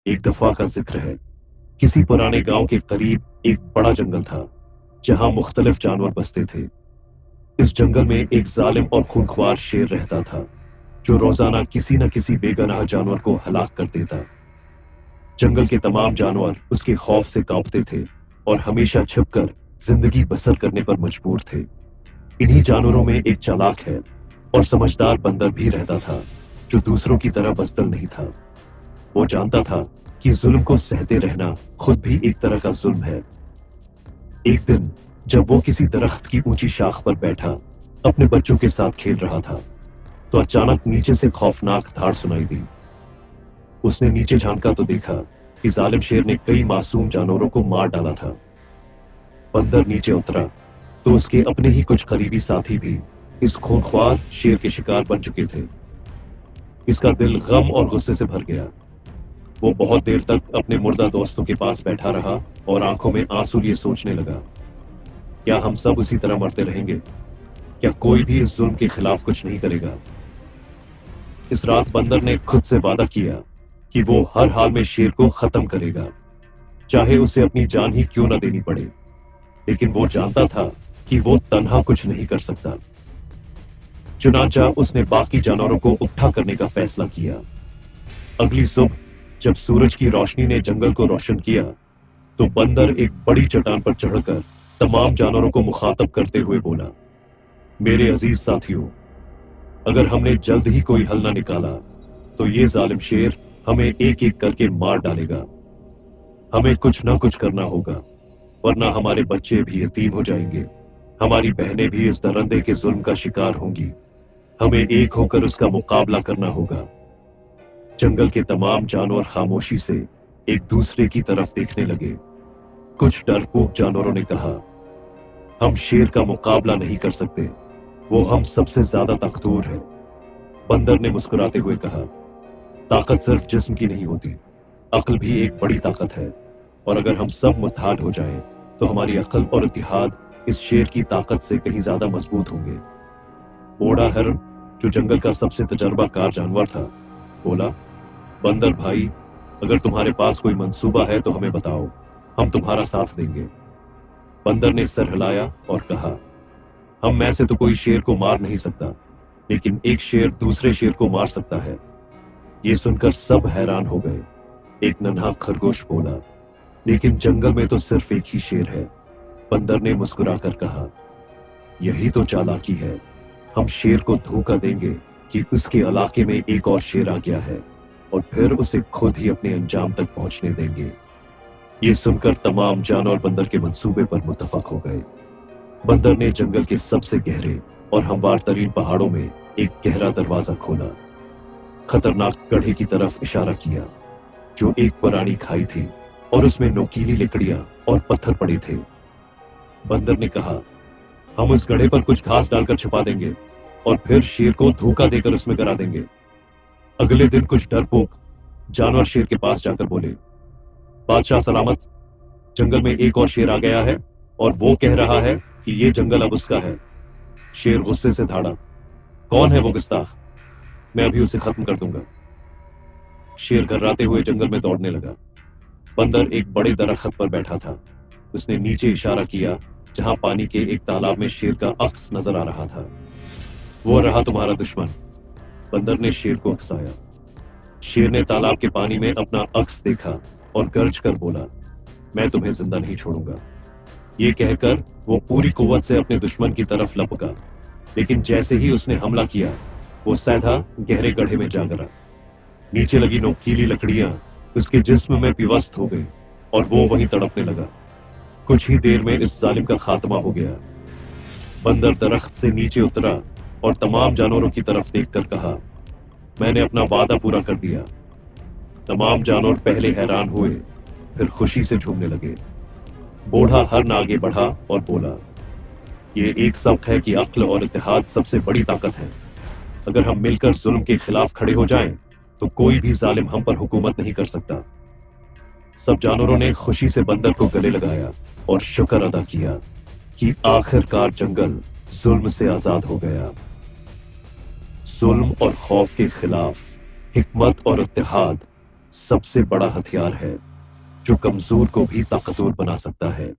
एक दफा का जिक्र है। किसी पुराने गांव के करीब एक बड़ा जंगल था जहां मुख्तलिफ जानवर बसते थे। इस जंगल में एक जालिम और खूंखार शेर रहता था जो रोजाना किसी न किसी बेगुनाह जानवर को हलाक कर देता। जंगल के तमाम जानवर उसके खौफ से कांपते थे और हमेशा छिपकर जिंदगी बसर करने पर मजबूर थे। इन्हीं जानवरों में एक चालाक है और समझदार बंदर भी रहता था जो दूसरों की तरह बज़दिल नहीं था। वो जानता था कि जुल्म को सहते रहना खुद भी एक तरह का जुल्म है। एक दिन जब वो किसी दरख्त की ऊंची शाख पर बैठा अपने बच्चों के साथ खेल रहा था तो अचानक नीचे से खौफनाक धाड़ सुनाई दी। उसने नीचे झांका तो देखा कि जालिम शेर ने कई मासूम जानवरों को मार डाला था। बंदर नीचे उतरा तो उसके अपने ही कुछ करीबी साथी भी इस खूंखार शेर के शिकार बन चुके थे। इसका दिल गम और गुस्से से भर गया। वो बहुत देर तक अपने मुर्दा दोस्तों के पास बैठा रहा और आंखों में आंसू लिए सोचने लगा, क्या हम सब उसी तरह मरते रहेंगे? क्या कोई भी इस जुल्म के खिलाफ कुछ नहीं करेगा? इस रात बंदर ने खुद से वादा किया कि वो हर हाल में शेर को खत्म करेगा, चाहे उसे अपनी जान ही क्यों न देनी पड़े। लेकिन वो जानता था कि वो तन्हा कुछ नहीं कर सकता। चुनांचा उसने बाकी जानवरों को इकट्ठा करने का फैसला किया। अगली सुबह जब सूरज की रोशनी ने जंगल को रोशन किया तो बंदर एक बड़ी चट्टान पर चढ़कर तमाम जानवरों को मुखातब करते हुए बोला, मेरे अजीज साथियों, अगर हमने जल्द ही कोई हल ना निकाला तो ये जालिम शेर हमें एक एक करके मार डालेगा। हमें कुछ ना कुछ करना होगा वरना हमारे बच्चे भी यतीम हो जाएंगे, हमारी बहनें भी इस दरिंदे के जुल्म का शिकार होंगी। हमें एक होकर उसका मुकाबला करना होगा। जंगल के तमाम जानवर खामोशी से एक दूसरे की तरफ देखने लगे। कुछ डरपोक जानवरों ने कहा, हम शेर का मुकाबला नहीं कर सकते, वो हम सबसे ज्यादा ताकतवर है। बंदर ने मुस्कुराते हुए कहा, ताकत सिर्फ जिस्म की नहीं होती, अक्ल भी एक बड़ी ताकत है, और अगर हम सब मुत्तहद हो जाएं तो हमारी अक्ल और इत्तेहाद इस शेर की ताकत से कहीं ज्यादा मजबूत होंगे। बूढ़ा हिरन, जो जंगल का सबसे तजर्बाकार जानवर था, बोला, बंदर भाई, अगर तुम्हारे पास कोई मंसूबा है तो हमें बताओ, हम तुम्हारा साथ देंगे। बंदर ने सर हिलाया और कहा, हम में से तो कोई शेर को मार नहीं सकता, लेकिन एक शेर दूसरे शेर को मार सकता है। ये सुनकर सब हैरान हो गए। एक नन्हा खरगोश बोला, लेकिन जंगल में तो सिर्फ एक ही शेर है। बंदर ने मुस्कुराकर कहा, यही तो चालाकी है, हम शेर को धोखा देंगे कि उसके इलाके में एक और शेर आ गया है और फिर उसे खुद ही अपने अंजाम तक पहुंचने देंगे। ये सुनकर तमाम जानवर बंदर के मंसूबे पर मुत्तफक हो गए। बंदर ने जंगल के सबसे गहरे और हमवार तरीन पहाड़ों में एक गहरा दरवाजा खोला। खतरनाक गड्ढे की तरफ इशारा किया जो एक पुरानी खाई थी और उसमें नोकीली लकड़ियां और पत्थर पड़े थे। बंदर ने कहा, हम उस गड्ढे पर कुछ घास डालकर छिपा देंगे और फिर शेर को धोखा देकर उसमें गिरा देंगे। अगले दिन कुछ डरपोक जानवर शेर के पास जाकर बोले, बादशाह सलामत, जंगल में एक और शेर आ गया है और वो कह रहा है कि ये जंगल अब उसका है। शेर गुस्से से धाड़ा, कौन है वो गुस्ताख? मैं अभी उसे खत्म कर दूंगा। शेर घर्राते हुए जंगल में दौड़ने लगा। बंदर एक बड़े दरख्त पर बैठा था। उसने नीचे इशारा किया जहां पानी के एक तालाब में शेर का अक्स नजर आ रहा था। वो रहा तुम्हारा दुश्मन। बंदर ने शेर को अक्साया। शेर ने तालाब के पानी में अपना अक्स देखा और गरज कर बोला, मैं तुम्हें जिंदा नहीं छोड़ूंगा। ये कहकर वो पूरी कुव्वत से अपने दुश्मन की तरफ लपका, लेकिन जैसे ही उसने हमला किया वो सीधा गहरे गड्ढे में जा गिरा। नीचे लगी नोकीली लकड़ियां उसके जिस्म में पिवस्त हो गई और वो वहीं तड़पने लगा। कुछ ही देर में इस जालिम का खात्मा हो गया। बंदर दरख्त से नीचे उतरा और तमाम जानवरों की तरफ देखकर कहा, मैंने अपना वादा पूरा कर दिया। तमाम जानवर पहले हैरान हुए, फिर खुशी से झूमने लगे। बूढ़ा हरन आगे बढ़ा और बोला, ये एक सबक है कि अक्ल और इत्तेहाद सबसे बड़ी ताकत है। अगर हम मिलकर जुल्म के खिलाफ खड़े हो जाएं, तो कोई भी जालिम हम पर हुकूमत नहीं कर सकता। सब जानवरों ने खुशी से बंदर को गले लगाया और शुक्र अदा किया कि आखिरकार जंगल जुल्म से आजाद हो गया। जुल्म और खौफ के खिलाफ हिकमत और इत्तेहाद सबसे बड़ा हथियार है जो कमजोर को भी ताकतवर बना सकता है।